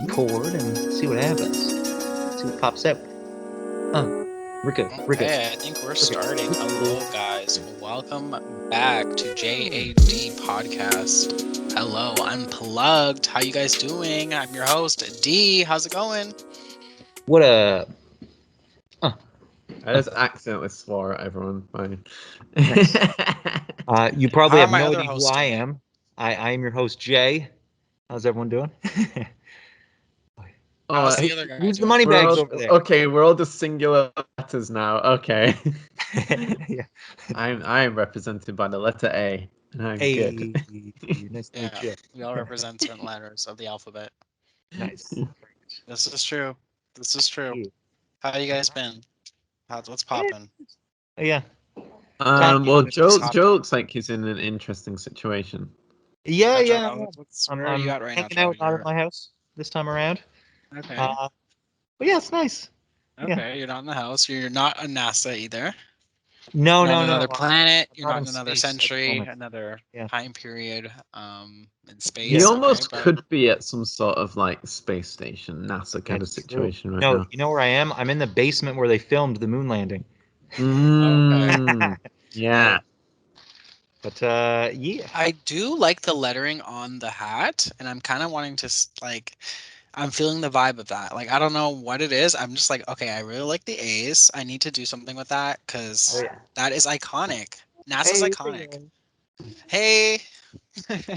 record and see what happens. See what pops up. We're good. Okay, I think we're starting. Hello, guys. Welcome back to JAD Podcast. Hello, Unplugged. How you guys doing? I'm your host, D. How's it going? What a I just accidentally swore at everyone. Fine. nice. You probably How are have my no other idea who hosts I doing? am. I am your host, Jay. How's everyone doing? How's the other guy Who's the doing? money we're bags all, over there? okay, we're all just singular letters now. Okay. Yeah. I'm represented by the letter A, and I'm Hey, good. nice to Yeah, meet you. we all represent certain letters of the alphabet. Nice. This is true. This is true. Yeah. How you guys been? What's popping? Yeah. Well, What's Joe happening? looks like he's in an interesting situation. Yeah, Joe, yeah. where are you I'm at right now, hanging Joe? out not at my house this time around. Okay. But yeah, it's nice. Yeah. Okay, you're not in the house. You're not on NASA either. No, You're not no, on no. another planet. I'm You're not not in in another space at the century, moment. another Yeah. time period in He space. Yeah. almost Okay, could be at some sort of like space station, NASA kind of That's true. situation right No, now. you know where I am? I'm in the basement where they filmed the moon landing. Mm, yeah. But yeah. I do like the lettering on the hat, and I'm kind of wanting to I'm feeling the vibe of that. Like I don't know what it is. I'm just like, okay, I really like the A's. I need to do something with that because Oh yeah. that is iconic. NASA's Hey, iconic. Aidan. Hey,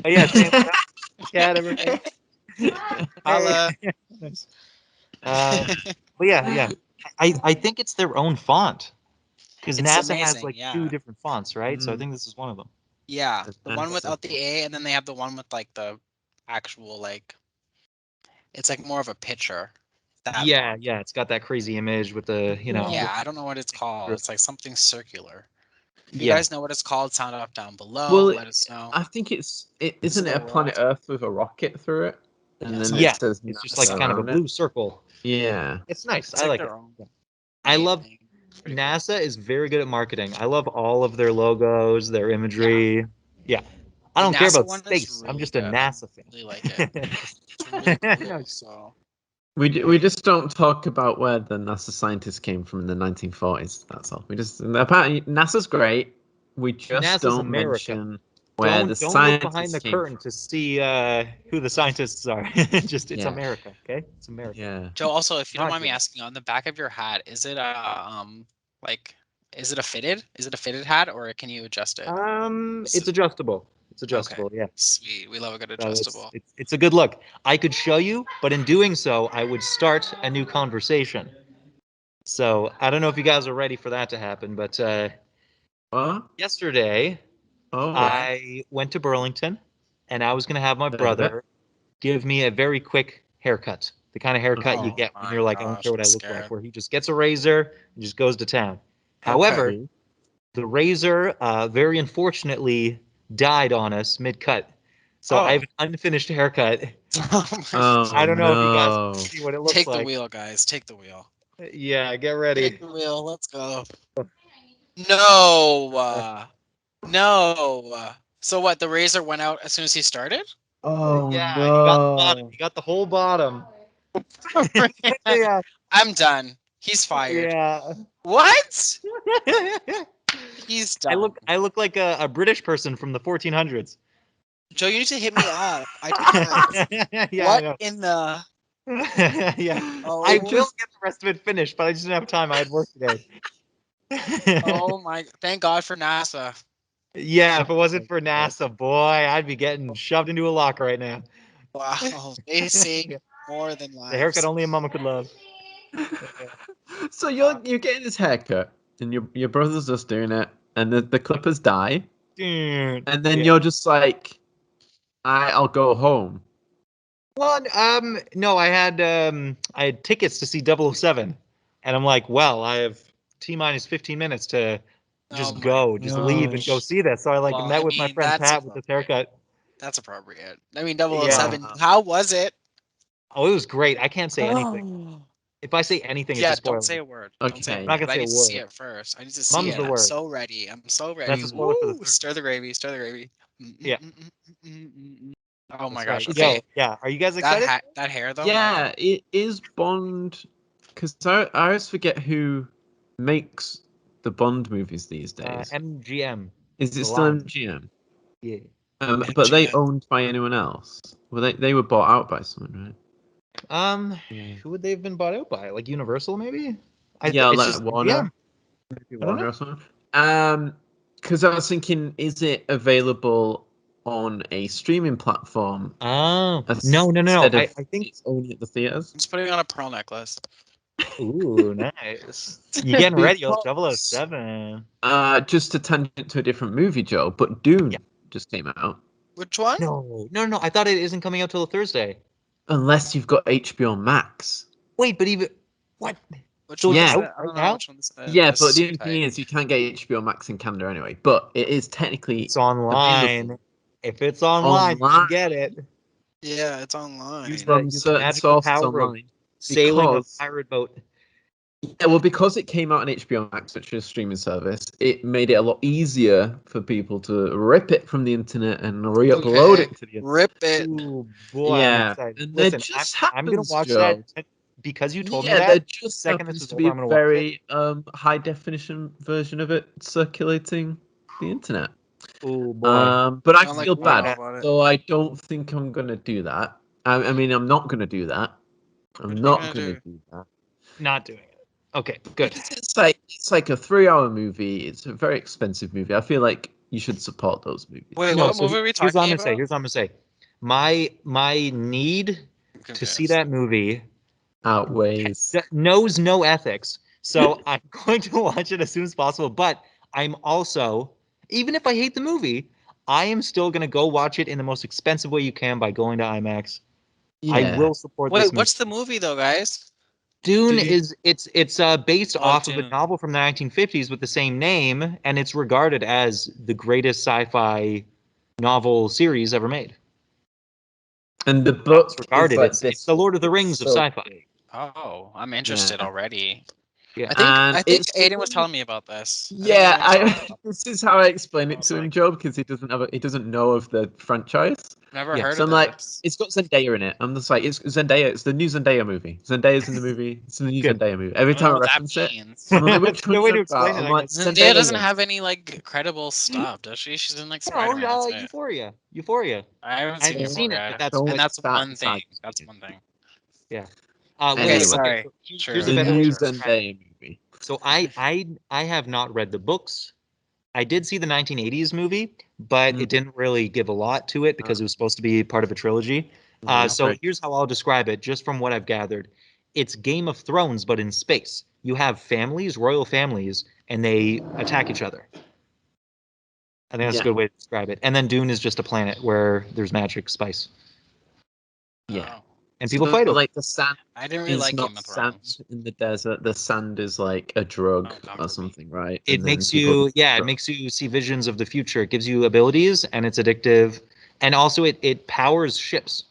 Oh yeah, saying what up? Yeah, everything. Hey. holla. Nice. But yeah. I think it's their own font because It's NASA has amazing. like two Yeah. different fonts, right? So I Mm, think this is one of them. Yeah, the one NASA. without the A, and then they have the one with like the actual like it's like more of a picture. That Yeah, font. yeah. It's got that crazy image with the, Yeah, I don't know what it's called. It's like something circular. If you yeah. guys know what it's called, sound off down below. Well, Let us know. I think it This is isn't it the a planet world. Earth with a rocket through it, and Yes, then I it Yeah, says it's just NASA like kind of a around it. blue circle. Yeah. It's nice. it's I like like their it. own Yeah. I name love thing. It's pretty cool. NASA is very good at marketing. I love all of their logos, their Yeah, imagery. Yeah. I the don't care NASA about one is space. I'm really just a good. I NASA really like it. It's really fan. No, cool. So We just don't talk about where the NASA scientists came from in the 1940s. That's all. We just apparently NASA's great. We just NASA's don't America. mention where the Don't look behind scientists the came curtain from. to see who the scientists are. Just it's Yeah. America, okay? It's America. Yeah. Joe, also, if you don't Not mind me Germany. asking, on the back of your hat, is it like is it a fitted? Is it a fitted hat or can you adjust it? It's adjustable. It's Okay. adjustable, yeah. Sweet. We love a good So it's adjustable. it's it's a good look. I could show you, but in doing so, I would start a new conversation. So I don't know if you guys are ready for that to happen, but What? yesterday Oh, Okay. I went to Burlington and I was going to have my heard of it. brother give me a very quick haircut. The kind of haircut you Oh Okay. get when my you're like, I don't gosh, care what I'm I look like, scared. where he just gets a razor and just goes to town. Okay. However, the razor very unfortunately died on us mid-cut. So I Oh. have an unfinished haircut. Oh my I Oh don't know if you guys can no. see what it looks Take the like. wheel, guys. Take the wheel. Yeah, get Take ready. the wheel. Let's go. No. Uh, No. So what? The razor went out as soon as he started? Oh yeah, he got the bottom. no. He got the whole bottom. Yeah, I'm done. He's fired. yeah. What? He's I done. look like a British person from the 1400s. Joe, you need to hit me up. I don't. Yeah, I What know. in the? Yeah, I It Oh, will just get the rest of it finished, but I just didn't have time. I had work today. oh my! Thank God for NASA. Yeah, if it wasn't for NASA, boy, I'd be getting shoved into a locker right now. Wow, they save Yeah. more than The haircut lives. only a mama could love. so Wow. you're getting this haircut, and your brother's just doing it, and the clippers die, Dude. and then Yeah. you're just like, I'll go home. Well, no, I had tickets to see 007, and I'm like, well, I have T minus 15 minutes to Oh just my go, just leave and go gosh. see this. So I like Well, met I with my mean friend that's Pat with this appropriate. haircut. That's appropriate. I mean, Double O Yeah. Seven. How was it? Oh, it was great. I can't say anything. Oh. If I say anything, it's a Yeah, don't spoiler. say a word. Don't say a I'm Okay. not word. gonna But I say a need to see word. it first. I need to see Mum's it. the Yeah. I'm word. so ready. I'm so That's ready. a spoiler for the Woo! third. Stir the gravy. Stir the gravy. Yeah. Oh my That's gosh. right. Okay. Yo, yeah. Are you guys That excited? that hair though. Yeah, it is Bond. Because I always forget who makes the Bond movies these days. MGM. Is it The still line. MGM? Yeah. But they MGM. owned by anyone else? Well, they were bought out by someone, right? Yeah. Who would they have been bought out by? Like Universal, maybe? Yeah, It's like just Warner. MGM. Maybe I don't Warner know. or something. Because I was thinking, is it available on a streaming platform Oh no. instead of I think. it's only at the theaters? I'm just putting on a pearl necklace. Ooh, nice. You getting ready? Oh, Because 007. just a tangent to a different movie, Joe, but Dune Yeah. just came out. Which one? No. I thought it isn't coming out till Thursday. Unless you've got HBO Max. Wait, but even what? Which So one it's is Yeah. it? out I right don't know now? which one is it. Yeah, This but is the too only thing tight. is you can't get HBO Max in Canada anyway. But it is technically It's online. available If it's online, you can online get it. Yeah, it's online. from Use the certain magical sources power of online sailing a because pirate boat. yeah, well, because it came out on HBO Max, which is a streaming service, it made it a lot easier for people to rip it from the internet and re-upload Okay. it to the internet. Rip it. Ooh, boy, I'm Yeah, excited. and there Listen, just I'm gonna happens, watch that Joe. because you told me Yeah, that. there The just second this happens is to over, be I'm a gonna watch it. very high definition version of it circulating the internet. Oh boy. But I Sound like feel we know bad, about it. so I don't think I'm gonna do that. I mean, I'm not gonna do that. I'm What are you not gonna gonna do? do that. Not doing it. Okay, good. Because it's like a 3 hour movie. It's a very expensive movie. I feel like you should support those movies. Wait, No, what so movie are we here's what I'm talking gonna say. about? Here's what I'm gonna say. My need I'm to see confused. that movie Outweighs. knows no ethics. So I'm going to watch it as soon as possible. But I'm also, even if I hate the movie, I am still going to go watch it in the most expensive way you can by going to IMAX. I Yeah. will support this Wait, movie. what's the movie though, guys? Dune Dune. is it's based Oh, off of a Dune. novel from the 1950s with the same name, and it's regarded as the greatest sci-fi novel series ever made. And the That's book is regarded. like It's this. the Lord of the It's Rings of so sci-fi. big. Oh, I'm interested Yeah. already. Yeah. And I think it's Aidan was one- telling me about this. I think Yeah, Aidan was telling me about this is how I explain I it was to him, like, Joe, because he doesn't know of the franchise. never Yeah. heard So of I'm like, this. it's got Zendaya in it. I'm just like, it's Zendaya. It's the new Zendaya movie. Zendaya's in the movie. It's in the new Good. Zendaya movie. Every I don't know time I what that reference it, means. I'm like, which It's a one good are way you to about? explain it, I'm I like, guess. Zendaya Zendaya. doesn't Yeah. have any like credible stuff, does she? She's in like No, Spider-Man. That's it. Euphoria. Euphoria. I haven't I seen haven't seen it, Euphoria, but that's Don't and that's start one thing. deciding. That's one thing. yeah. Okay, Wait. Anyway, Okay. sorry. So here's True. a the better Yeah, way new to true. describe it. Zendaya movie. So I have not read the books. I did see the 1980s movie, but Mm. it didn't really give a lot to it because it was supposed to be part of a trilogy. So Right. here's how I'll describe it, just from what I've gathered. It's Game of Thrones, but in space. You have families, royal families, and they attack each other. I think that's a Yeah. good way to describe it. And then Dune is just a planet where there's magic, spice, Yeah. Oh, and So people fight over. like the sand I didn't really is like Game not of sand Thrones. in the desert. The sand is like a drug Oh, come or for me. something, right? It And then makes people you, yeah, it drug. makes you see visions of the future. It gives you abilities, and it's addictive, and also it powers ships.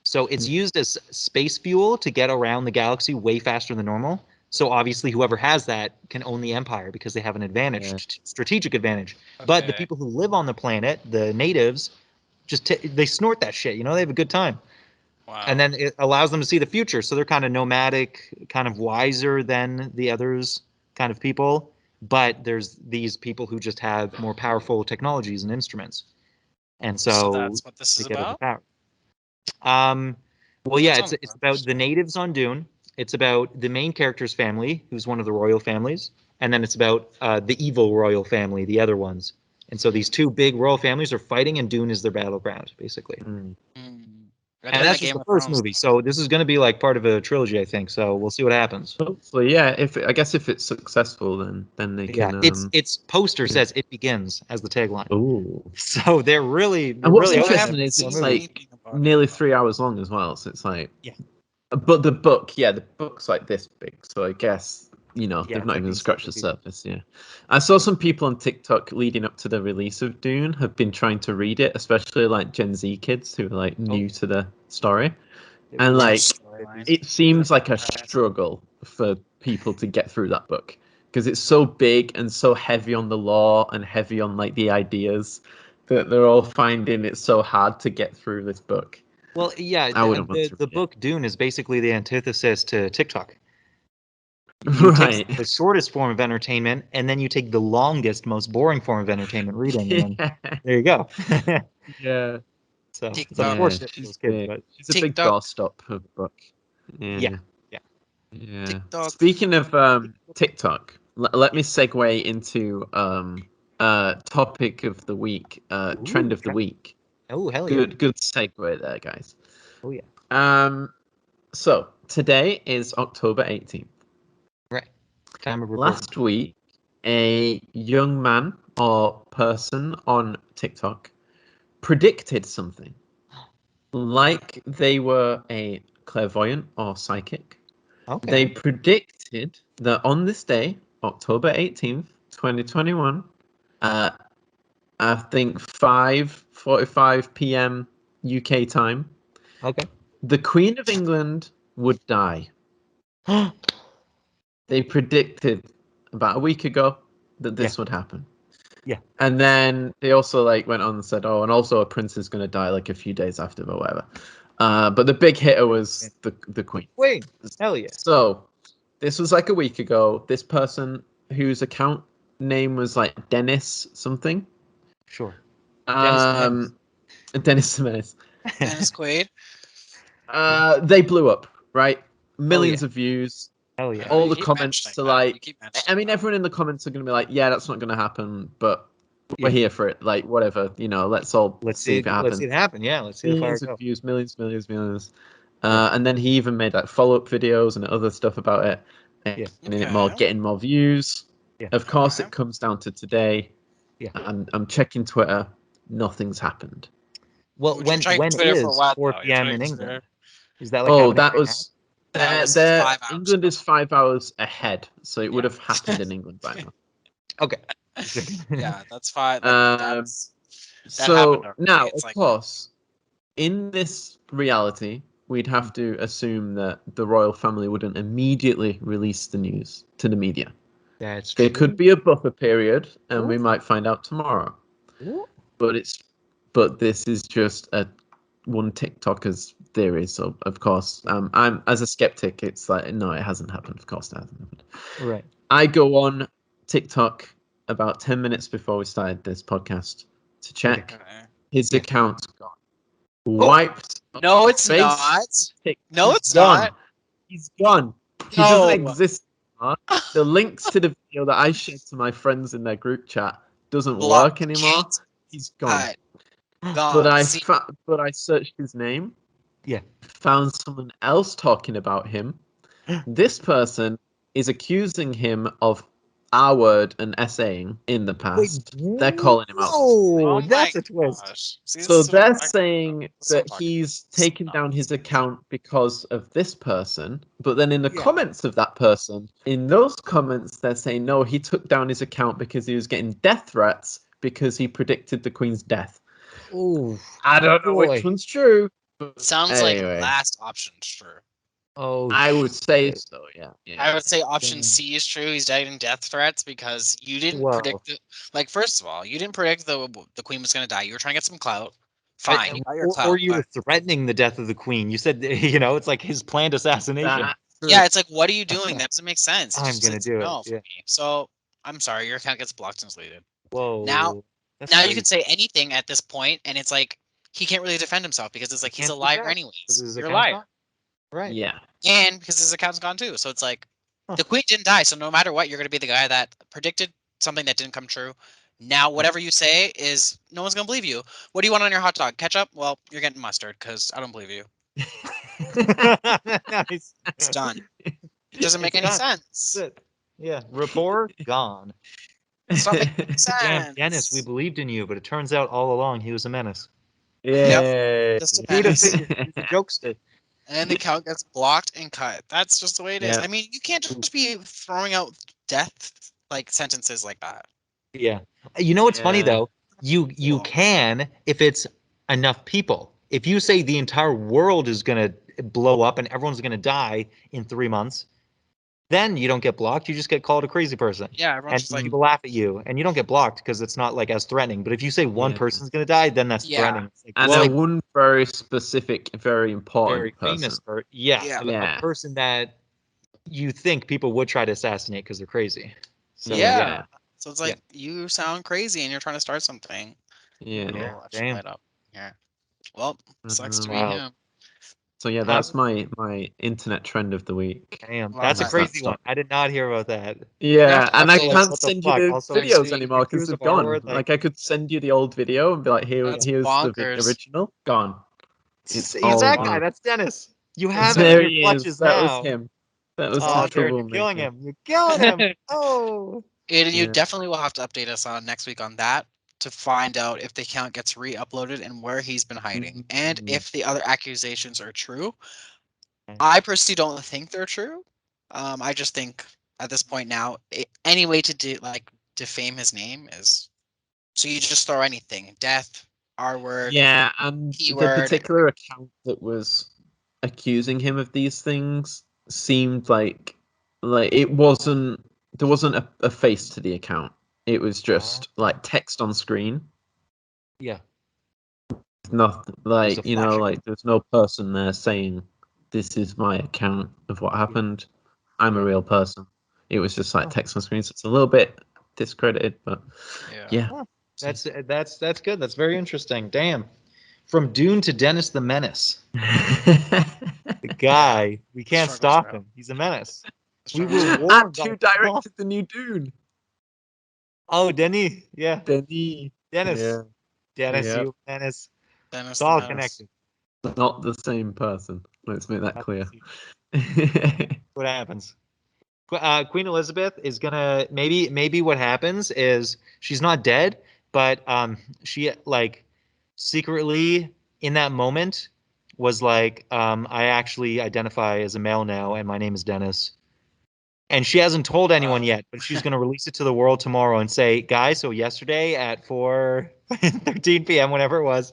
So it's used as space fuel to get around the galaxy way faster than normal. So obviously, whoever has that can own the empire because they have an advantage, Yeah. strategic advantage. But the Okay. people who live on the planet, the natives, they snort that shit. You know, they have a good time, and Wow. then it allows them to see the future. So they're kind of nomadic, kind of wiser than the others, kind of people. But there's these people who just have more powerful technologies and instruments, and So so that's what this they is get about? overpowered. Well, That yeah, sounds it's about the interesting. natives on Dune. It's about the main character's family, who's one of the royal families, and then it's about the evil royal family, the other ones. And so these two big royal families are fighting, and Dune is their battleground, basically. Mm. Better And than the that's just Game the of first Thrones movie. stuff. So this is going to be like part of a trilogy, I think. So we'll see what happens. Hopefully, yeah. I guess if it's successful, then they Yeah, can. its poster Yeah. says "It begins" as the tagline. Ooh. So they're And what's really hoping I to have interesting haven't a is cool it's seen movie. like anything about it. nearly 3 hours long as well. So it's like, Yeah, but the book, yeah, the book's like this big. So I guess yeah, they've it's not like even scratched the encyclopedia. surface. Yeah, I saw some people on TikTok leading up to the release of Dune have been trying to read it, especially like Gen Z kids who are like Oh, new to the story, they've and been What's the like storyline? it seems like a struggle for people to get through that book because it's so big and so heavy on the law and heavy on like the ideas that they're all finding it so hard to get through this book. Well, yeah, I wouldn't want to the read it. book Dune is basically the antithesis to TikTok. You Right. take the shortest form of entertainment, and then you take the longest, most boring form of entertainment, reading, and then there you go. Yeah. So it's TikTok. unfortunate for She's those kids, big. but She's a big TikTok. doorstop of book. yeah. Yeah. TikTok. Speaking of TikTok, let me segue into topic of the week, trend of the trend. week. Oh, hell yeah. Good segue there, guys. Oh, yeah. So today is October 18th. Right. Time of recording. Last week, a young man or person on TikTok predicted something, like they were a clairvoyant or psychic. Okay. They predicted that on this day, October 18th, 2021, I think 5:45 p.m. UK time, Okay. the Queen of England would die. They predicted about a week ago that this would happen. Yeah. And then they also went on and said, oh, and also a prince is going to die a few days after or whatever. But the big hitter was the Queen. Wait. Hell yeah. So this was a week ago. This person whose account name was Dennis something. Sure. Dennis the Menace. Dennis Quaid. They blew up, right? Millions of views. Hell yeah. All You the keep comments mentioning are that. You keep mentioning I mean, that. everyone in the comments are going to be like, yeah, that's not going to happen, but we're here for it. Whatever, let's all see if it happens. Let's see it happen. Yeah, let's see the fire Millions go. of views, millions. And then he even made follow-up videos and other stuff about it, making it more, getting more views. Yeah. Of course, it comes down to today. Yeah. I'm checking Twitter. Nothing's happened. Well, Would you when check is Twitter for what, 4 though? You're p.m. in checking England? Twitter? Is that Oh, happening that right was. That was 5 hours England ago. is 5 hours ahead, so it would have happened in England by now. now? Okay. Yeah, that's fine. That So happened already. now, It's of course, in this reality, we'd have to assume that the royal family wouldn't immediately release the news to the media. That's true. There could be a buffer period, and we might find out tomorrow. Ooh. But this is just one TikToker's theory. So of course, I'm as a skeptic, it's no, it hasn't happened. Of course, it hasn't happened. Right. I go on TikTok about 10 minutes before we started this podcast to check. Okay. His account's gone. Wiped. No, it's Face not. No, it's gone. not. He's gone. He No. doesn't exist anymore. The links to the video that I shared to my friends in their group chat doesn't work anymore. He's gone. But I searched his name. Yeah. Found someone else talking about him. This person is accusing him of R-word and essaying in the past. They're calling him out. Oh, that's a twist. So they're saying that he's taken down his account because of this person, but then in the comments of that person, in those comments, they're saying, no, he took down his account because he was getting death threats because he predicted the Queen's death. Oh, I don't know which one's true. But sounds anyway. like last option's true. Oh, I would say so, yeah. I would say option C is true. He's died in death threats because you didn't predict it. First of all, you didn't predict the Queen was going to die. You were trying to get some clout. Fine, you got your clout. Or you were threatening the death of the Queen. You said, it's like his planned assassination. Yeah, it's like, what are you doing? That doesn't make sense. I'm going to do it. For me. So, I'm sorry, your account gets blocked and deleted. Whoa. Now you could say anything at this point, and it's like, he can't really defend himself because it's like, he's a liar anyways. You're a liar. Right. Yeah. And because his account's gone too. So it's like, the Queen didn't die. So no matter what, you're going to be the guy that predicted something that didn't come true. Now, whatever you say is, no one's going to believe you. What do you want on your hot dog? Ketchup? Well, you're getting mustard because I don't believe you. Nice. It's done. It doesn't make any sense. That's it. Yeah. Rapport gone. Stop making sense. Damn, Dennis, we believed in you, but it turns out all along he was a menace. Yeah. Just He's depends. a jokester. And the account gets blocked and cut. That's just the way it is. Yeah. I mean, you can't just be throwing out death sentences like that. Yeah. You know what's funny Yeah. though? You can if it's enough people. If you say the entire world is gonna blow up and everyone's gonna die in 3 months, then you don't get blocked. You just get called a crazy person. Yeah, everyone's And just like, people laugh at you, and you don't get blocked because it's not like as threatening. But if you say one Yeah. person's gonna die, then that's Yeah. threatening. It's like, And whoa, one very specific, very important very person. famous, Yeah. a person that you think people would try to assassinate because they're crazy. So yeah. So it's Yeah. like you sound crazy and you're trying to start something. Yeah. Yeah, Oh, I should damn. light up. Yeah. Well, sucks to be Wow. him. So yeah, that's my internet trend of the week. Damn, Wow, that's a nice. crazy one. I did not hear about that. Yeah, and I Also, like, can't what the send you fuck? the Also, videos next anymore week, because Heroes they're of our gone. Word, Like I could send you the old video and be like, That's here's the bonkers. original. Gone. It's he's all that gone. guy. That's Dennis. You have him There in your he clutches is. That now. was him. That was Oh, the Derron, you're killing troublemaker. him. You're killing him. Oh. Aiden, you Yeah. definitely will have to update us on next week on that to find out if the account gets re-uploaded and where he's been hiding, and if the other accusations are true. I personally don't think they're true. I just think at this point now, any way to defame his name is so you just throw anything, death, R word, Yeah, and P the word. particular account that was accusing him of these things seemed like it wasn't there wasn't a face to the account. It was just like text on screen. Yeah. Nothing a like flash like there's no person there saying this is my account of what happened. I'm a real person. It was just like text on screen, so it's a little bit discredited, but yeah. Huh. That's good. That's very interesting. Damn. From Dune to Dennis the Menace. The guy, we can't Struggles, stop bro. him. He's a menace. We Struggles. were And warned. who directed the new Dune? Oh, Denny. Yeah. Denis. Dennis. Yeah. Dennis, Yeah. you Dennis. Dennis It's the all Menace. connected. Not the same person. Let's make that That's clear. what happens. Queen Elizabeth is gonna maybe what happens is she's not dead, but she like secretly in that moment was like I actually identify as a male now and my name is Dennis. And she hasn't told anyone yet, but she's going to release it to the world tomorrow and say, guys, so yesterday at 4:13 p.m., whenever it was,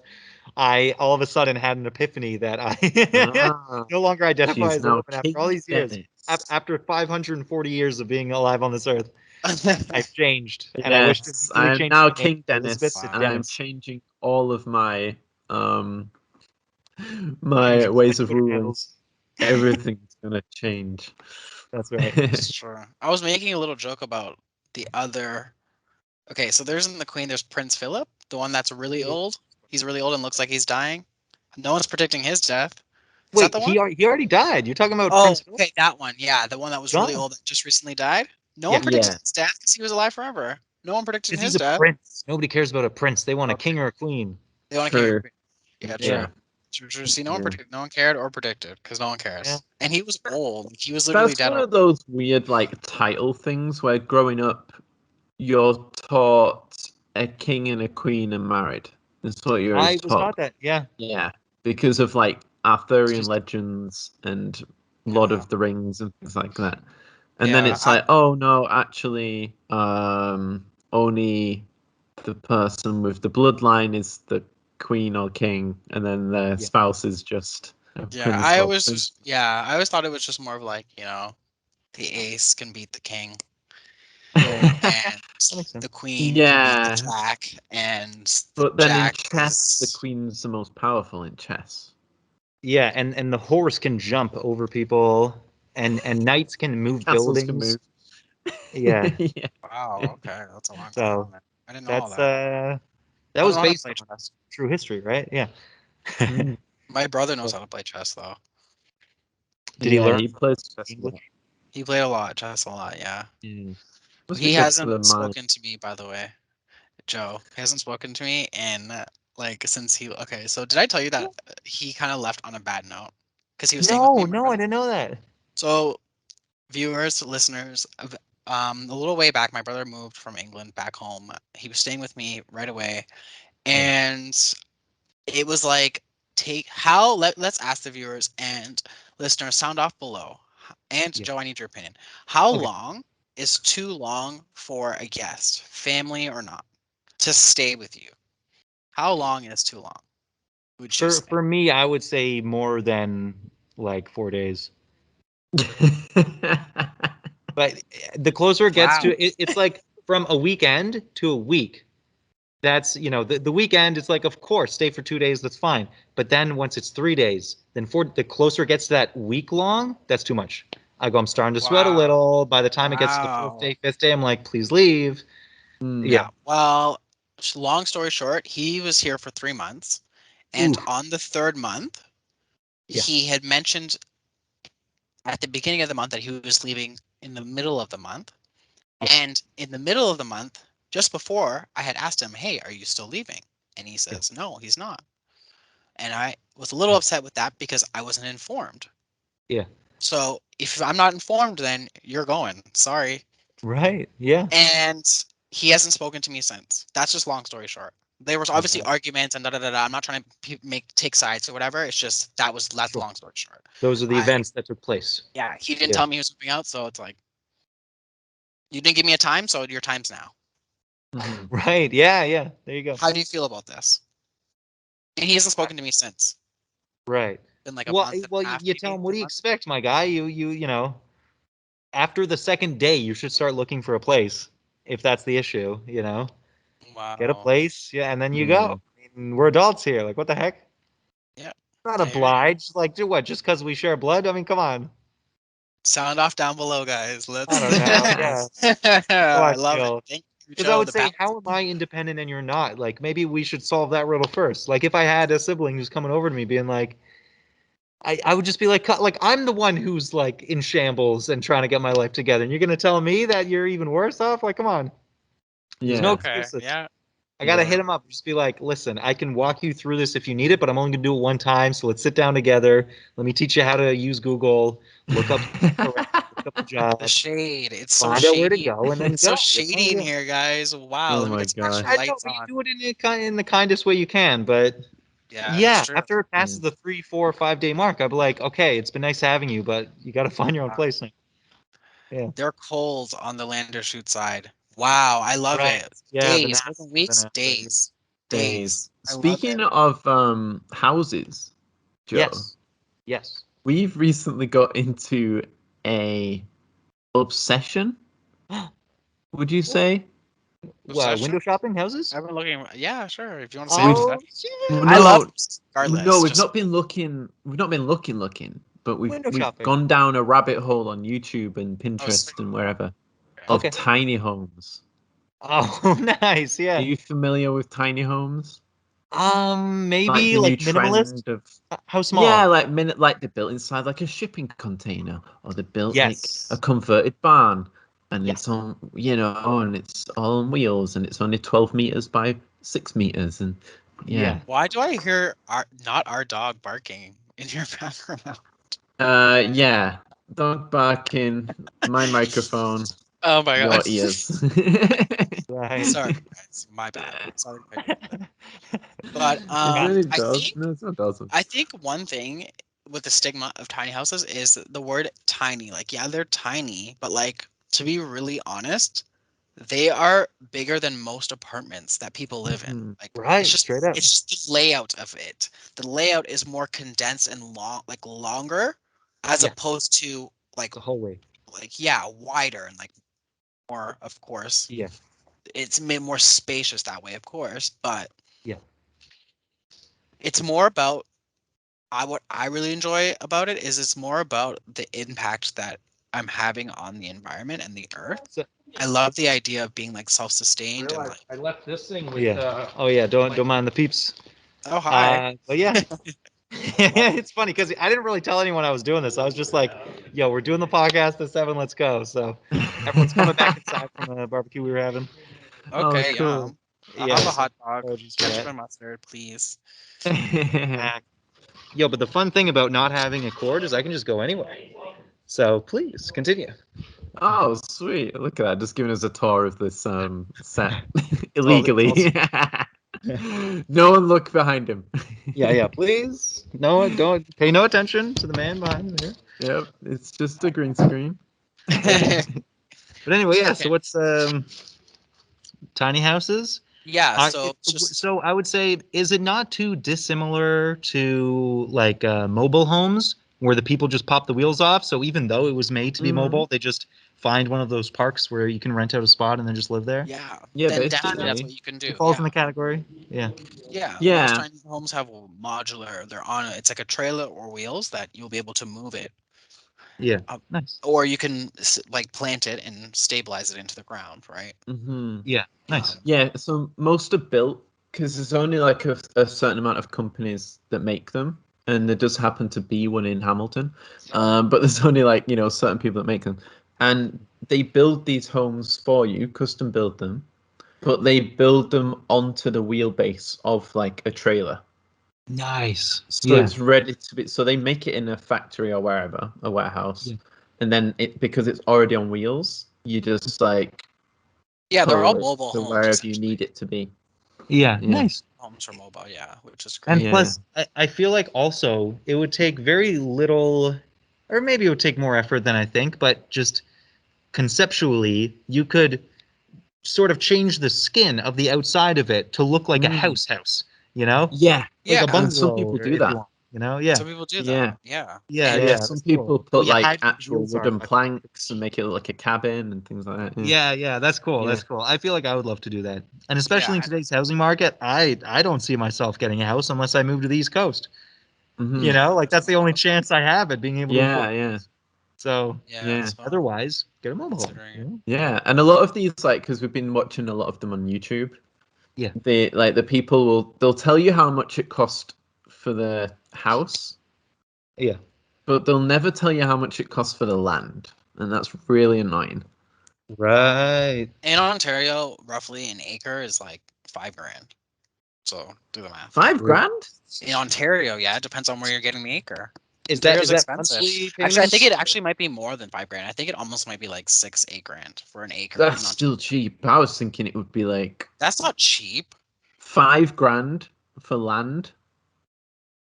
I all of a sudden had an epiphany that I no longer identify She's as a now woman after all King these years. Dennis. After 540 years of being alive on this earth, I've changed, and I wish to Yes, immediately I'm change now my name King from Elizabeth Dennis, to and I'm Dennis. changing all of my Change my all ways my of Twitter ruling. handles. Everything's gonna change. That's right. It's true. I was making a little joke about the other. Okay, so there's in the Queen. There's Prince Philip, the one that's really old. He's really old and looks like he's dying. No one's predicting his death. Is that Wait, the one? he already died. You're talking about Oh, Prince Philip? okay, that one. Yeah, the one that was really John? old that just recently died. No Yeah, one predicted Yeah. his death because he was alive forever. No one predicted because he's his a death. prince. Nobody cares about a prince. They want a Okay. king or a queen. They want to king or True. queen. Yeah, Yeah. true. True. See, no one Yeah. no one cared or predicted because no one cares. Yeah. And he was old. He was literally That's dead. one of those weird like title things where growing up you're taught a king and a queen are married. That's what you're always I was taught taught. that. Yeah. Yeah. Because of like Arthurian just- legends and Lord Yeah. of the Rings and things like that. And then Yeah, it's like, oh no, actually, only the person with the bloodline is the queen or king, and then their Yeah. spouse is just a Yeah, prince I or always princess. I always thought it was just more of like, the ace can beat the king Right. and That makes sense. the queen can beat the Yeah, jack and the but then in jack chess, the is queen's the most powerful in chess. Yeah, and the horse can jump over people, and knights can move Castles can buildings. move. Yeah. Yeah. wow, okay, that's a lot going So on there. I didn't know all that's that. that I don't was know how to based play on chess. true history, right? Yeah. Mm. My brother knows how to play chess though. Did he Yeah, learn he plays chess a English? lot. He played a lot, chess a lot, yeah. Yeah. Must be He good for the hasn't mind. spoken to me, by the way. Joe. He hasn't spoken to me in since he okay, so did I tell you that he kind of left on a bad note? Because he was staying with me No, and my no, I brother. didn't know that. So viewers, listeners, a little way back, my brother moved from England back home. He was staying with me right away, Yeah. and it was like let's ask the viewers and listeners sound off below. And Yeah. Joe, I need your opinion. How Okay. long is too long for a guest, family or not, to stay with you? How long is too long? Would you say? For me, I would say more than like 4 days. But the closer it gets Wow. to it, it's like from a weekend to a week. That's, you know, the weekend is like, of course, stay for 2 days, that's fine. But then once it's 3 days, then the closer it gets to that week long, that's too much. I'm starting to sweat a Wow. little. By the time it gets to the fourth day, fifth day, I'm like, please leave. Yeah. Well, long story short, he was here for 3 months, and Oof. on the third month, Yeah. he had mentioned at the beginning of the month that he was leaving in the middle of the month. Yeah. And in the middle of the month, just before, I had asked him, "Hey, are you still leaving?" And he says, "No, he's not." And I was a little upset with that because I wasn't informed. Yeah. So if I'm not informed, then you're going. Sorry. Right. Yeah. And he hasn't spoken to me since. That's just long story short. There was obviously arguments and da da da da. I'm not trying to take sides or whatever. It's just that's Sure. long story short. Those are the events that took place. Yeah, he didn't tell me he was moving out, so it's like you didn't give me a time, so your time's now. Right. Yeah. Yeah. There you go. How do you feel about this? And he hasn't spoken to me since. Right. Been like a Well, month and well, a half. you tell Maybe, him, what do 2 you months. expect, my guy? You know, after the second day, you should start looking for a place if that's the issue. You know, get a Wow. place, yeah, and then you go. I mean, we're adults here. Like, what the heck? Yeah. Not I hear you. obliged. Like, do what? Just because we share blood? I mean, come on. Sound off down below, guys. Let's. I don't know. Yeah. That's how I I love feel. it. Thank you, Because I Joe. would The say, balance. how am I independent and you're not? Like, maybe we should solve that riddle first. Like, if I had a sibling who's coming over to me being like, I would just be like, I'm the one who's like in shambles and trying to get my life together. And you're going to tell me that you're even worse off? Like, come on. There's no Okay. excuses. Yeah. I got to hit him up. Just be like, listen, I can walk you through this if you need it, but I'm only going to do it one time. So let's sit down together. Let me teach you how to use Google, look up the job, The shade. It's so find out where to shady. go, and then It's so go. shady in here, guys. Wow. Oh Let me my get some extra gosh. I know, lights but you on. do it in the kindest way you can. But Yeah, it's yeah, true. after it passes the 3, 4, 5 day mark, I'd be like, okay, it's been nice having you, but you got to find your own place now. Yeah. They're cold on the Landershoot side. Wow, I love Right. it. Yeah. Days, The wasn't weeks, NASA. days, Days. days. I love Speaking it. of houses, Joe, Yes. Yes. we've recently got into a obsession, would you say? Obsession? Window shopping houses? I've been looking. Yeah, sure. If you want to say Oh, obsession, yeah. I love No, regardless. no, we've Just not been looking. We've not been looking, but we've Window we've shopping. gone down a rabbit hole on YouTube and oh, Pinterest and wherever of Okay. tiny homes. Oh, nice. Are Yeah. you familiar with tiny homes? Like Maybe the new like minimalist. trend of How small? yeah, like they're built inside like a shipping container, or they're built like a Yes. converted barn, and Yes. it's on and it's all on wheels, and it's only 12 meters by 6 meters, and yeah. Yeah. why do I hear not our dog barking in your background? Yeah, dog barking, my microphone, Oh my your god. ears. Right. Sorry, guys. My bad. Sorry if I did that. But Is there any I dogs? think No, it's not dogs. I think one thing with the stigma of tiny houses is the word tiny. Like, yeah, they're tiny, but like to be really honest, they are bigger than most apartments that people live in. Mhm. Like Right. Straight up. it's just the layout of it. The layout is more condensed and longer as Yeah. opposed to The hallway. yeah, wider and like more, of course. Yeah. It's made more spacious that way, of course, but Yeah. it's more about what I really enjoy about it is it's more about the impact that I'm having on the environment and the earth. So, I love the idea of being like self-sustained and like I left this thing with. Yeah. Oh yeah. Don't mind the peeps. oh hi. But yeah. It's funny because I didn't really tell anyone I was doing this. I was just like, "Yo, we're doing the podcast at 7. Let's go." So everyone's coming back inside from the barbecue we were having. Oh, Okay, cool. I'll Yeah. have a So hot dog. apologies for Ketchup that. and mustard, please. Yo, but the fun thing about not having a cord is I can just go anywhere. So please continue. Oh, sweet. Look at that. Just giving us a tour of this set all- it's illegally. No one look behind him. Yeah. Please, no, don't pay no attention to the man behind there. Yep, it's just a green screen. But anyway, yeah. Okay. So what's tiny houses? Yeah, so just So I would say, is it not too dissimilar to like mobile homes? where the people just pop the wheels off. So even though it was made to be Mhm. mobile, they just find one of those parks where you can rent out a spot and then just live there. Yeah. Yeah, Then definitely that's basically. what you can do. It falls in Yeah. the category. Yeah. Yeah. Yeah. Most tiny homes have modular. They're on it's like a trailer or wheels that you'll be able to move it. Yeah. Um, Nice. Or you can like plant it and stabilize it into the ground, right? Hmm. Yeah. Nice. Yeah, so most are built because there's only like a certain amount of companies that make them, and there does happen to be one in Hamilton, but there's only like certain people that make them, and they build these homes for you, custom build them, but they build them onto the wheelbase of like a trailer, Nice. so it's ready to be. So they make it in a factory or wherever, a warehouse, Yeah. and then because it's already on wheels, you just like Yeah, they're all tow it mobile to homes. wherever you need it to be. Yeah. Yeah. Nice. Homes are mobile, yeah, which is And great. Yeah. plus, I feel like also it would take very little, or maybe it would take more effort than I think, but just conceptually, you could sort of change the skin of the outside of it to look like a house, you know? Yeah. Like Yeah, a And some bungalow, people or do if that. you want, you know? Yeah. some people do Yeah. that. Yeah. Yeah, Yeah, yeah. some that's people cool. put You like hide where the actual wheels are, wooden like- planks and make it look like a cabin and things like that. Yeah, yeah, that's cool. Yeah. That's cool. I feel like I would love to do that. And especially in Yeah. today's housing market, I don't see myself getting a house unless I move to the East Coast. Mhm. You know, like that's the only chance I have at being able to Yeah, afford. yeah, So Yeah. Yeah. As well. otherwise, get a mobile home. Considering You it. know? yeah. And a lot of these, like, because we've been watching a lot of them on YouTube. Yeah. They like the people they'll tell you how much it cost for the house, Yeah. but they'll never tell you how much it costs for the land, and that's really annoying. Right. In Ontario, roughly an acre is like $5,000. So do the math. $5,000? In Ontario, yeah, it depends on where you're getting the acre. Is Ontario's that expensive. monthly Actually, I think it payments? actually might be more than $5,000. I think it almost might be like 6-8 grand for an acre. That's in still Ontario. cheap. I was thinking it would be like That's not cheap. $5,000 for land.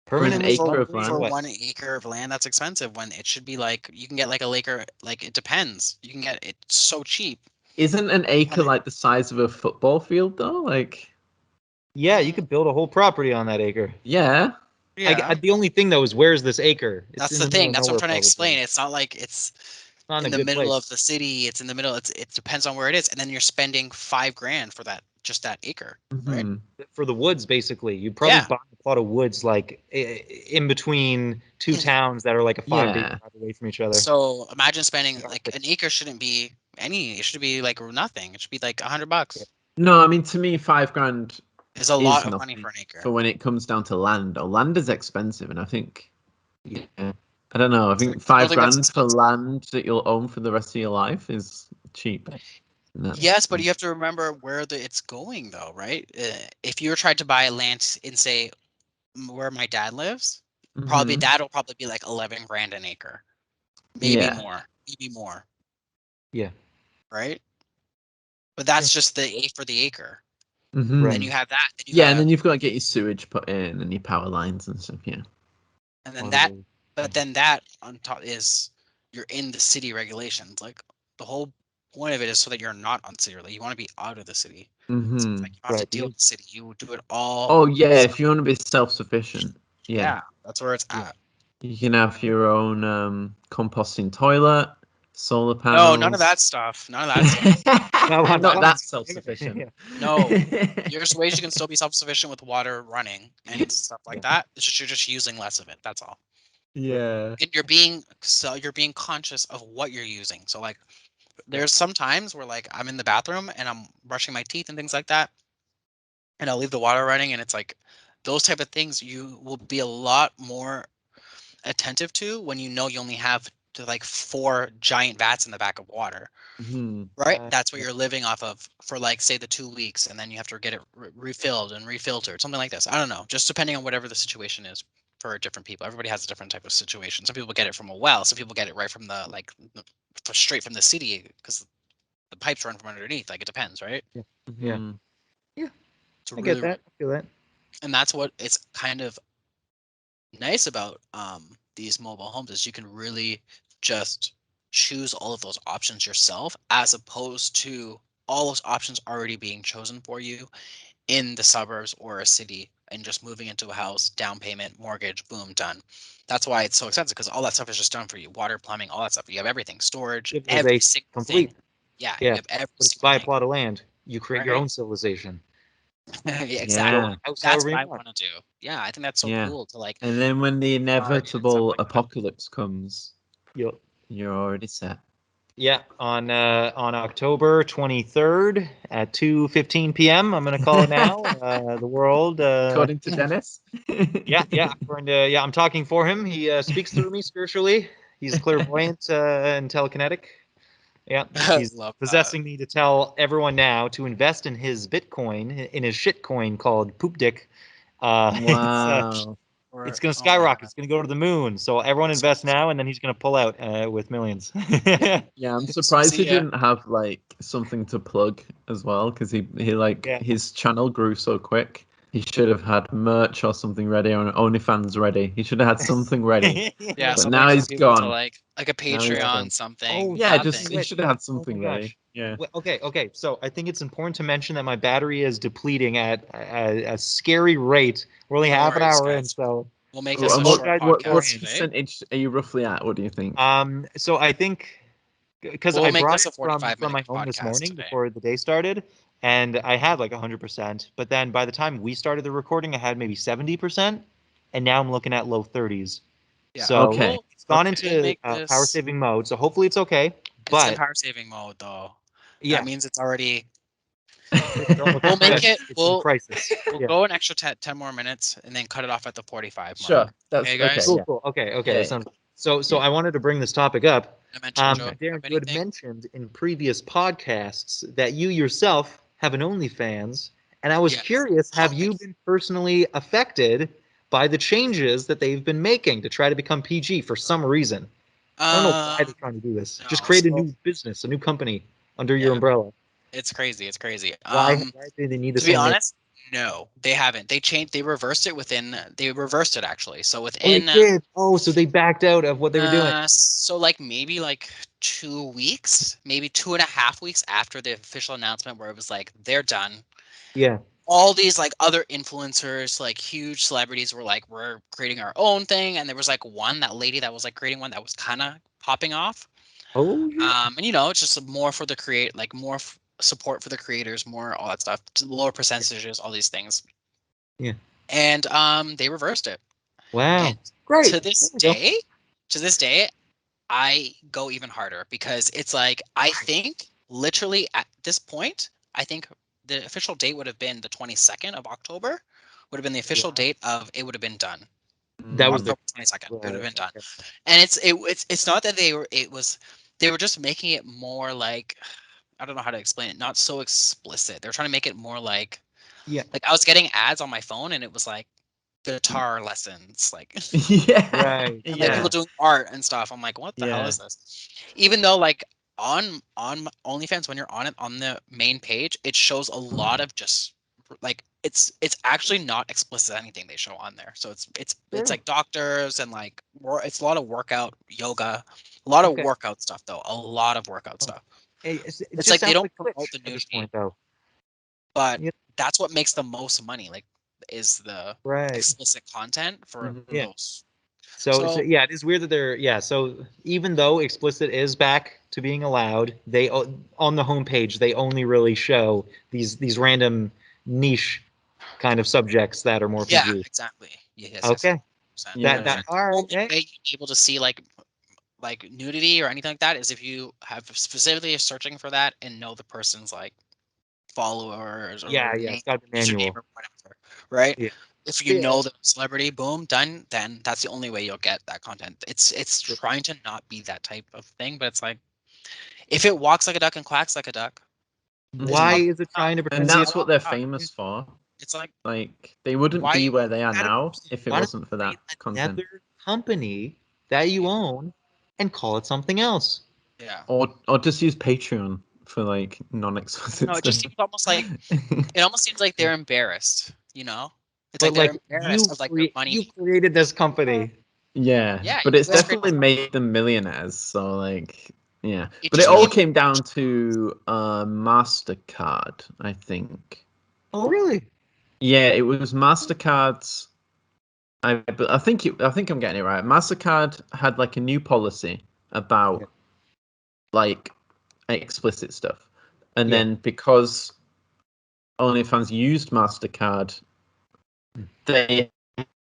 For an Permanently acre For, of monthly or land. for what? 1 acre of land, that's expensive. When it should be like you can get like a acre. Like it depends. You can get it so cheap. Isn't an acre Kinda- like the size of a football field though? Like, Yeah, you could build a whole property on that acre. yeah. Yeah, The only thing though is where's this acre? It's that's in the the middle thing. of That's what I'm nowhere, trying to probably. explain. It's not like it's Not in in a the good middle place. of the city. It's in the middle. It depends on where it is, and then you're spending $5,000 for just that acre, right? Mhm. For the woods, basically, you'd probably Yeah. buy a plot of woods like in between two towns that are like a 5-day Yeah. drive away from each other. So imagine spending The like an Arctic. acre shouldn't be any. It should be like nothing. It should be like $100. No, I mean to me, $5,000 It's a is lot of money nothing for an acre. for when it comes down to land. Or land is expensive, and I think, Yeah. I don't know. I think I don't five think that's grand for expensive. land that you'll own for the rest of your life is cheap. And that's- Yes, but you have to remember where it's going, though, right? If you were trying to buy land in, say, where my dad lives, probably Mhm. that will probably be like 11 grand an acre, maybe Yeah. more, maybe more, Yeah. right? But that's just for the acre. Mhm. Then you have that. Then you Yeah, and have, then you've got to get your sewage put in and your power lines and stuff. Yeah. and then that. But then that on top is you're in the city regulations. Like the whole point of it is so that you're not on city. Like you want to be out of the city. So it's Mhm. like you don't have to Right. deal with the city. You do it all. Oh yeah, if you want to be self-sufficient, yeah, Yeah, that's where it's Yeah. at. you can have your own composting toilet, solar No, panels. none of that stuff. None of that stuff. Not not that self-sufficient. Yeah. No. There's ways you can still be self-sufficient with water running and stuff like that. It's just you're just using less of it. That's all. Yeah. And you're being conscious of what you're using. So like there's some times where like I'm in the bathroom and I'm brushing my teeth and things like that, and I'll leave the water running, and it's like those type of things you will be a lot more attentive to when you know you only have to like 4 giant vats in the back of water. Mhm. Right? That's what Yeah. you're living off of for like say the 2 weeks, and then you have to get it refilled and refiltered, something like this. I don't know, just depending on whatever the situation is for different people. Everybody has a different type of situation. Some people get it from a well. Some people get it right from the straight from the city because the pipes run from underneath. Like it depends, right? Yeah. Mhm. It's I get really, that. I feel that. and that's what it's kind of nice about these mobile homes is you can really just choose all of those options yourself as opposed to all those options already being chosen for you in the suburbs or a city and just moving into a house, down payment, mortgage, boom, done. That's why it's so expensive, because all that stuff is just done for you. Water, plumbing, all that stuff. You have everything, storage, every Civilization single complete. thing. Yeah, you Yeah. have every But if you single buy a thing. plot of land, you create your Right. own civilization. Exactly. Yeah. House That's however what you I want. want to do. Yeah, I think that's so Yeah. cool to like. And then when the and stuff inevitable like that. apocalypse comes, Yep. you're already set. Yeah, on October 23rd at 2:15 p.m. I'm gonna call it now. The world. According to Dennis. Yeah. I'm talking for him. He speaks through me spiritually. He's clairvoyant and telekinetic. Yeah, he's Love that. possessing me to tell everyone now to invest in his Bitcoin, in his shitcoin called Poop Dick. Wow. It's going to Oh my skyrocket. God. It's going to go to the moon. So everyone invest now, and then he's going to pull out with millions. Yeah, I'm surprised he See ya. didn't have like something to plug as well, because he like Yeah. his channel grew so quick. He should have had merch or something ready, or an OnlyFans ready. He should have had something ready. Yeah, But something now for he's people to gone. like a Now he's Patreon, gone. something. Oh, Yeah, nothing. just he should have had something my ready. gosh. Yeah. Well, okay. So I think it's important to mention that my battery is depleting at a scary rate. We're only No half an worries, hour in, guys. so We'll make And this a what short guys what podcast, right? percentage are you roughly at? What do you think? so I think because We'll I make brought this a it from 45-minute my home this podcast morning today. before the day started, and I had like 100%. But then by the time we started the recording, I had maybe 70%, and now I'm looking at low 30s. Yeah. So Okay. it's gone Okay. We'll into make power this. saving mode. So hopefully it's okay. It's in But power saving mode though. yeah, That means it's already. it's almost We'll make good. it. It's in We'll crisis. we'll Yeah. go an extra 10 more minutes and then cut it off at the 45 Sure. mark. That's Hey okay. guys. Cool. Yeah. Cool. Okay. Yeah, That sounds. So yeah. I wanted to bring this topic up. I mentioned Joe. Darren, Have you had anything? mentioned in previous podcasts that you yourself have an OnlyFans, and I was Yes. curious, have you Always. been personally affected by the changes that they've been making to try to become PG for some reason? I don't know why they're trying to do this. Just No, create a so new business, a new company under your yeah, umbrella. it's crazy. It's crazy. Why do they need the To be same name? honest, no, they haven't. They reversed it within. They reversed it actually. So Oh, they within. did. Oh, so they backed out of what they were doing. So like maybe like 2 weeks, maybe 2.5 weeks after the official announcement, where it was like they're done. Yeah. All these like other influencers, like huge celebrities, were like, we're creating our own thing, and there was like that lady that was like creating one that was kind of popping off. Oh, yeah. And it's just more for the more support for the creators, more all that stuff, lower percentages, all these things. Yeah. And they reversed it. Wow. And Great. to this day, I go even harder, because it's like, I think literally at this point, I think the official date would have been the 22nd of October, would have been the official date of it would have been done. That was the October 22nd. It would have been done. okay. And it's not that they were just making it more like, I don't know how to explain it, not so explicit. They're trying to make it more like, Yeah. like I was getting ads on my phone and it was like guitar lessons, like Yeah. Right. and like Yeah. people doing art and stuff. I'm like, what the hell Yeah. is this? Even though like on OnlyFans, when you're on it on the main page, it shows a lot of just like it's actually not explicit anything they show on there. So it's Sure. like doctors and like it's a lot of workout, yoga, a lot of Okay. workout stuff though. A lot of workout stuff. Hey, it It's just like they sounds don't like promote Twitch the at this nudity, point, though. but Yeah. that's what makes the most money. Like, is the Right. explicit content for Mhm. Yeah. those. So yeah, it is weird that they're So even though explicit is back to being allowed, they on the homepage they only really show these random niche kind of subjects that are more Yeah, PG. exactly. Yes. Okay. Yeah. That all right. Only way you're able to see like nudity or anything like that is if you have specifically searching for that and know the person's like followers or Yeah. name, It's got the username manual. or whatever, right? Yeah. If you Yeah. know the celebrity, boom, done, then that's the only way you'll get that content. It's trying to not be that type of thing, but it's like, if it walks like a duck and quacks like a duck, Why is it trying to pretend And to be that's what they're a- famous for. it's like, Like they wouldn't why be where they are Why don't- now if it why don't wasn't for that create content. another company that you own and call it something else? yeah. Or just use Patreon for like non-explicit No, it stuff. just seems almost like it almost seems like they're embarrassed, you know? It's But like they're like embarrassed of like their money. you created this company. Yeah, Yeah, but you it's guys definitely create- made them millionaires. So like, yeah, It but it just all means- came down to Mastercard, I think. Oh really? Yeah, it was MasterCard's. I think I'm getting it right. MasterCard had like a new policy about like explicit stuff, and then because OnlyFans used MasterCard, they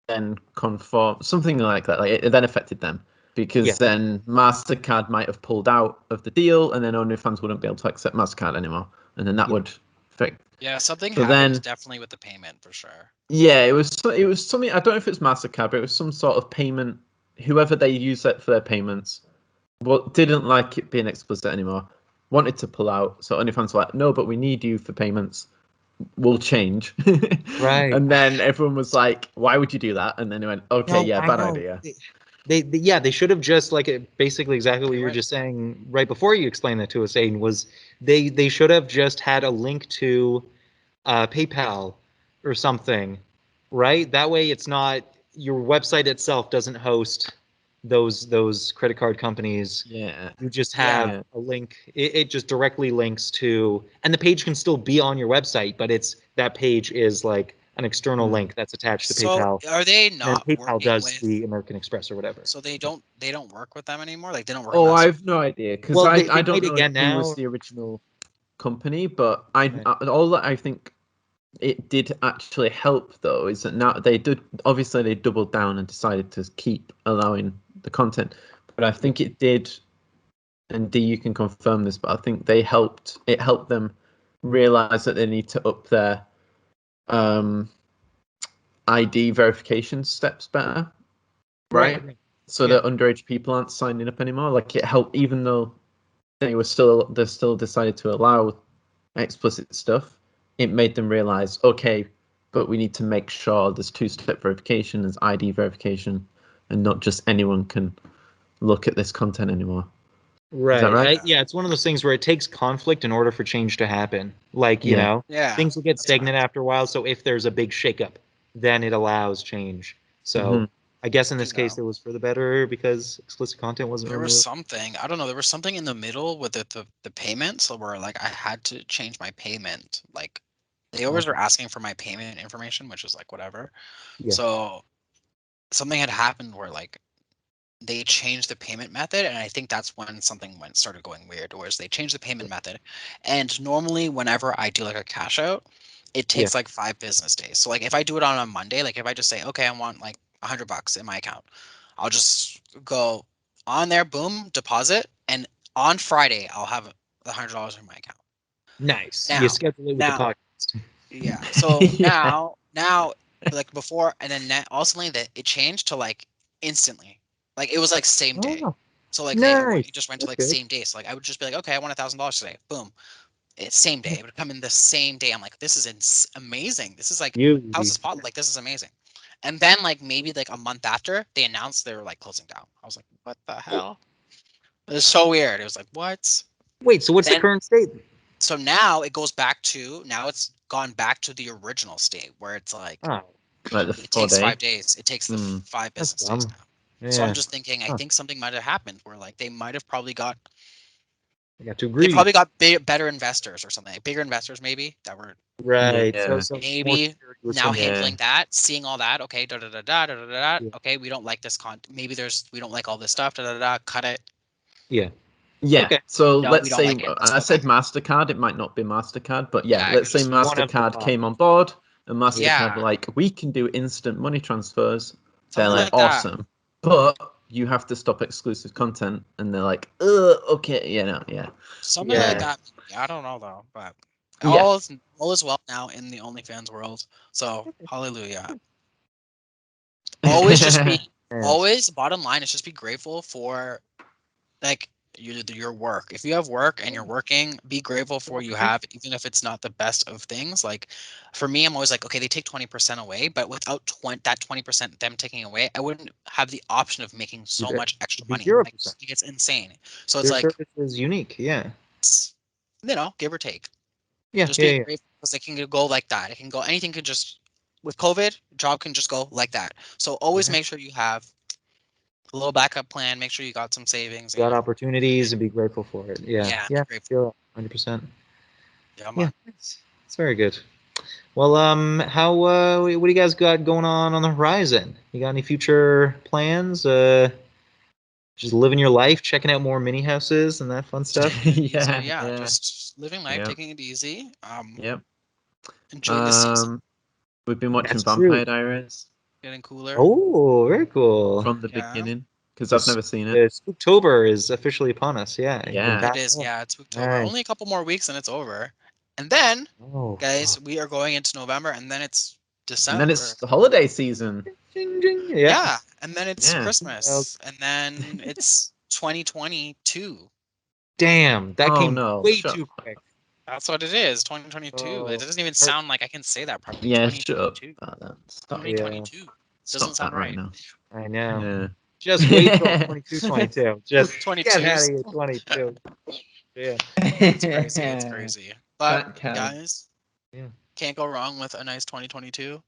then conform something like that. Like it then affected them because then MasterCard might have pulled out of the deal, and then OnlyFans wouldn't be able to accept MasterCard anymore, and then that would affect. Yeah, something So happened then, definitely with the payment for sure. yeah, it was something. I don't know if it's MasterCard, but it was some sort of payment. Whoever they use it for their payments, didn't like it being explicit anymore. Wanted to pull out. So OnlyFans were like, no, but we need you for payments. We'll change. Right. And then everyone was like, why would you do that? And then they went, okay, No, yeah, I bad know. idea. They should have just basically exactly what you were Right. just saying right before you explained that to us, Aiden, was they should have just had a link to PayPal or something, right? That way it's not your website itself doesn't host those credit card companies. Yeah. You just have Yeah. a link. It just directly links to, and the page can still be on your website, but that page is like an external link that's attached to So PayPal. are they And not PayPal working does with? the American Express or whatever. So they don't work with them anymore. Like they don't work. Oh, with I that. have no idea because Well, I they don't might know again who was now. the original company, but Right. all that I think it did actually help though is that now they doubled down and decided to keep allowing the content, but I think it did. And D, you can confirm this, but I think it helped them realize that they need to up their ID verification steps better, right? So that underage people aren't signing up anymore. Like it helped, even though they still decided to allow explicit stuff. It made them realize, okay, but we need to make sure there's two-step verification, there's ID verification, and not just anyone can look at this content anymore. Right. Is that right? Yeah, it's one of those things where it takes conflict in order for change to happen. Like, you Yeah. know, Yeah. things will get stagnant after a while. So if there's a big shakeup, then it allows change. So I guess in this case, it was for the better because explicit content wasn't There was removed. something, I don't know, there was something in the middle with the payments where like I had to change my payment. Like they always were asking for my payment information, which is like whatever. Yeah. So something had happened where like they changed the payment method, and I think that's when something started going weird, whereas they changed the payment method. And normally whenever I do like a cash out, it takes like 5 business days. So like if I do it on a Monday, like if I just say, okay, I want like $100 in my account, I'll just go on there, boom, deposit, and on Friday I'll have the $100 in my account. Nice. Now, You schedule it with the podcast. yeah. So now, like before, and then ultimately that it changed to like instantly, like it was like same day. Oh, So like nice. it just went to That's like good. same day. So like I would just be like, okay, I want $1,000 today. Boom, it's same day. It would come in the same day. I'm like, this is amazing. This is like, how's this possible? Like this is amazing. And then like maybe like a month after, they announced they were like closing down. I was like, what the hell? It was so weird. It was like, what? Wait, so what's the Then current state? so now it goes back to it's gone back to the original state where it's like Oh, Like the it 4 takes day. 5 days. It takes the 5 that's business days dumb. now. So I'm Yeah. just thinking, I think something might have happened where like they might have probably got I got too they greedy. probably got better investors or something, like bigger investors maybe that were Right. Yeah. So maybe more now simple. handling that, seeing all that. Okay, da da da da da da da. Yeah. Okay, we don't like this maybe we don't like all this stuff. Da da da. Cut it. Yeah. Yeah. Okay. So No, let's we don't say like it. Let's I go said back. MasterCard. It might not be MasterCard, but Yeah, it let's could say just One of the MasterCard top. came on board and MasterCard Yeah. were like, we can do instant money transfers. They're Something like, like that. awesome. But you have to stop exclusive content. And they're like, okay, yeah. Something Yeah. like that. Yeah, I don't know though, but Yeah. all is well now in the OnlyFans world. So hallelujah. Always just be Yes. bottom line is just be grateful for like your work. If you have work and you're working, be grateful for what you have, even if it's not the best of things. Like for me, I'm always like, okay, they take 20% away, but without that 20% them taking away, I wouldn't have the option of making so There- much extra It'd be money. 0%. Like it's insane. So it's Their like, service is unique. Yeah. it's, give or take. Yeah. Just Yeah. be Yeah. grateful because it can go like that. It can go anything could just with COVID, job can just go like that. So always make sure you have a little backup plan. Make sure you got some savings. Got opportunities and be grateful for it. Yeah. Yeah, Yeah. be grateful. Feel 100%. Yeah, Yeah. It's very good. Well, how what do you guys got going on the horizon? You got any future plans? Just living your life, checking out more mini houses and that fun stuff. Yeah. Just living life, Yep. taking it easy. Yep. Enjoying the season, We've been watching That's Vampire true. Diaries getting cooler. Oh, very cool. from the Yeah. beginning because I've never seen it. Spooktober is officially upon us. Yeah. Yeah. It is, yeah, it's October. Nice. Only a couple more weeks and it's over. And then, Oh, guys, we are going into November and then it's And December. then it's the holiday season. Ding, ding. Yeah. Yeah, and then it's Yeah. Christmas. And then it's 2022. Damn, that Oh, came no, way shut too quick. That's what it is, 2022. It Oh, doesn't even sound like I can say that properly. Yeah, shut up 2022. about that. Stop, 2022. Doesn't stop sound that right right. now. I know. Yeah. Just wait till 22, 22. Just 22. get out of here, 22. Yeah. It's crazy. It's crazy. But Fat cat. guys, Yeah. can't go wrong with a nice 2022.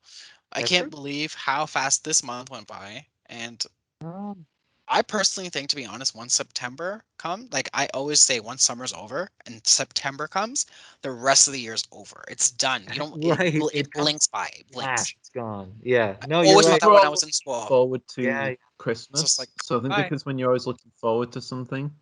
I That's can't true. believe how fast this month went by. And Um, I personally think, to be honest, once September comes, like I always say, once summer's over and September comes, the rest of the year's over. It's done. You don't. right. It blinks by. It blinks. Flash. It's gone. Yeah. I No, you're always right. thought that when I was in school. Forward to Yeah. Christmas. It's just like, so I think bye. because when you're always looking forward to something,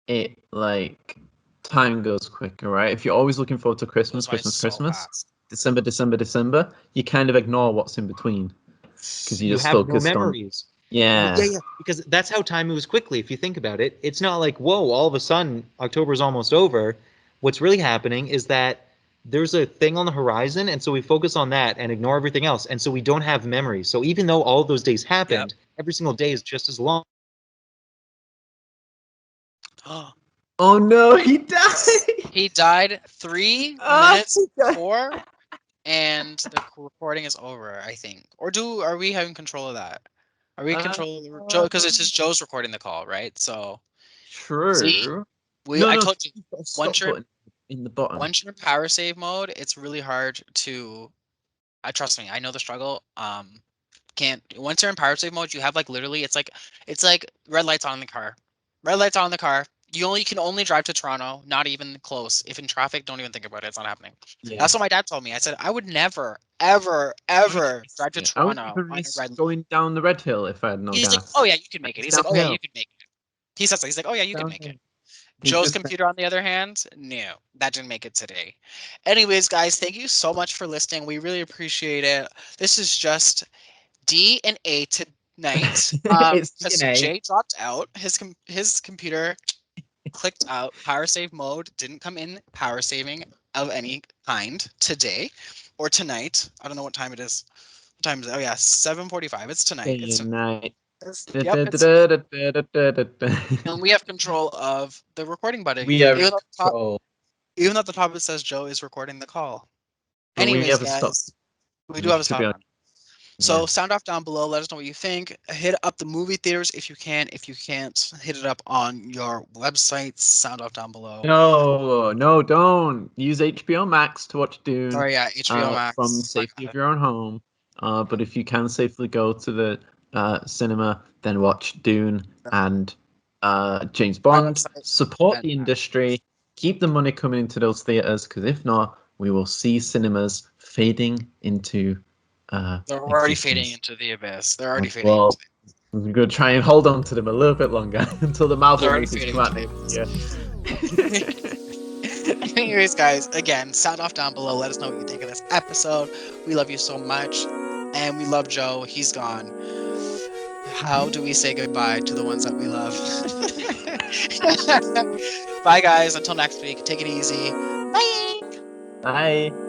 it like time goes quicker, right? If you're always looking forward to Christmas, Goes by Christmas, so Christmas, fast. December, December, December, you kind of ignore what's in between because you just have no focused on. memories. Yeah. Yeah, because that's how time moves quickly. If you think about it, it's not like, whoa, all of a sudden October's almost over. What's really happening is that there's a thing on the horizon, and so we focus on that and ignore everything else, and so we don't have memories. So even though all of those days happened, every single day is just as long. Oh no, he died. He died 3 Ah, minutes he died. before, and the recording is over, I think. Or are we having control of that? Are we in control of Joe? Because it's just Joe's recording the call, right? So True. see, no, I told you, you've got a once stop you're button in the bottom. once you're in power save mode, it's really hard to. Trust me, I know the struggle. Can't once you're in power save mode, you have like literally, it's like red lights on in the car, red lights on in the car. You can only drive to Toronto, not even close. If in traffic, don't even think about it. It's not happening. Yeah. That's what my dad told me. I said I would never, ever, ever drive to I would Toronto even on a risk red. going down the red hill if I had no He's gas. like, oh yeah, you can make it. He's like, oh yeah, downhill. you can make it. He says, he's like, oh yeah, you can make it. He Joe's just- computer, on the other hand, no, that didn't make it today. Anyways, guys, thank you so much for listening. We really appreciate it. This is just D and A tonight. It's Because D&A. Jay dropped out. His computer clicked out. Power save mode didn't come in power saving of any kind today or tonight. I don't know what time it is. What time is it? Oh yeah, 7:45. It's tonight. It's tonight. Yep, and we have control of the recording button. We have even though control. even though at the top it says Joe is recording the call. But we Anyways, have a guys, stop. we do have a To be stop. honest. So Yeah. sound off down below. Let us know what you think. Hit up the movie theaters if you can. If you can't, hit it up on your websites. Sound off down below. No, don't use HBO Max to watch Dune. Oh yeah, HBO Max. From safety of your own home. But if you can safely go to the cinema, then watch Dune and James Bond. website. Support the industry. Keep the money coming into those theaters, because if not, we will see cinemas fading into. They're already existence. fading into the abyss. They're already fading. Well, we're going to try and hold on to them a little bit longer until the Marvel They're movies fading come out into next year. Anyways, guys, again, sound off down below. Let us know what you think of this episode. We love you so much. And we love Joe. He's gone. How do we say goodbye to the ones that we love? Bye, guys. Until next week. Take it easy. Bye. Bye.